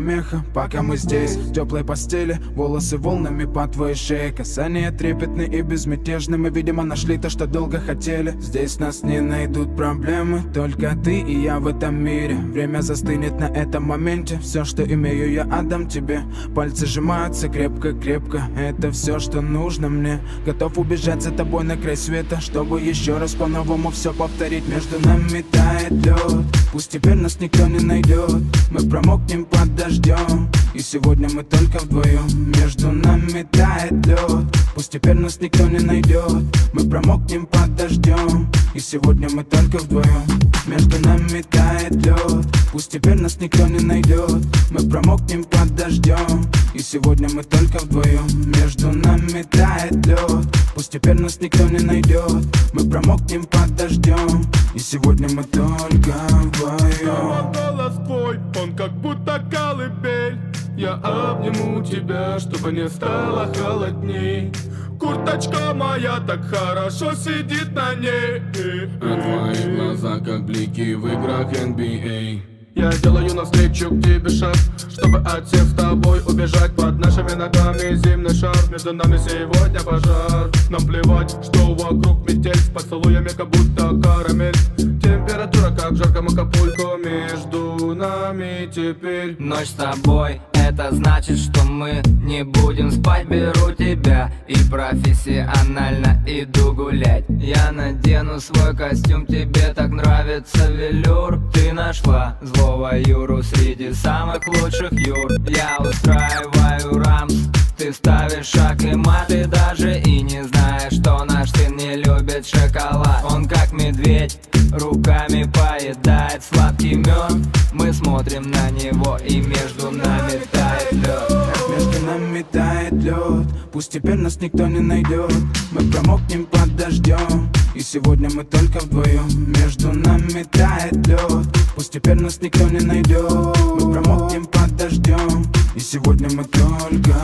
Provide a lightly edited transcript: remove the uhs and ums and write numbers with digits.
помеха, пока мы здесь в теплой постели, волосы волнами по твоей шее. Касания трепетны и безмятежны. Мы, видимо, нашли то, что долго хотели. Здесь нас не найдут проблемы, только ты и я в этом мире. Время застынет на этом моменте. Все, что имею, я отдам тебе. Пальцы сжимаются крепко-крепко. Это все, что нужно мне. Готов убежать за тобой на край света, чтобы еще раз по-новому все повторить. Между нами тает лед, пусть теперь нас никто не найдет. Мы промокнем под дождем, и сегодня мы только вдвоем. Между нами тает лед, пусть теперь нас никто не найдет. Мы промокнем под дождем, и сегодня мы только вдвоем. Между нами тает лед, пусть теперь нас никто не найдет. Мы промокнем под дождем, и сегодня мы только вдвоем. Между нами тает лед, пусть теперь нас никто не найдет. Мы промокнем под дождем, и сегодня мы только вдвоем. Голос твой, он как будто колыбель. Я обниму тебя, чтобы не стало холодней. Курточка моя так хорошо сидит на ней. А твои глаза как блики в играх NBA. Я делаю навстречу к тебе шаг, чтобы от всех с тобой убежать. Под нашими ногами зимний шар, между нами сегодня пожар. Нам плевать, что вокруг метель, с поцелуями как будто карамель. Температура как в жарком Акапулько, между нами теперь ночь с тобой, это значит, что мы не будем спать. Беру тебя и профессионально иду гулять. Я надену свой костюм, тебе так нравится велюр. Ты нашла злого Юру среди самых лучших Юр. Я устраиваю рамс, ты ставишь шаг и мат. Ты даже и не знаешь, что наш сын не любит шоколад. Он как медведь, руками поедает сладкий мед. Мы смотрим на него, и между нами тает лед. Между нами тает лед, пусть теперь нас никто не найдет. Мы промокнем под дождем, и сегодня мы только вдвоем. Между нами тает лед, пусть теперь нас никто не найдет. Мы промокнем под дождем, и сегодня мы только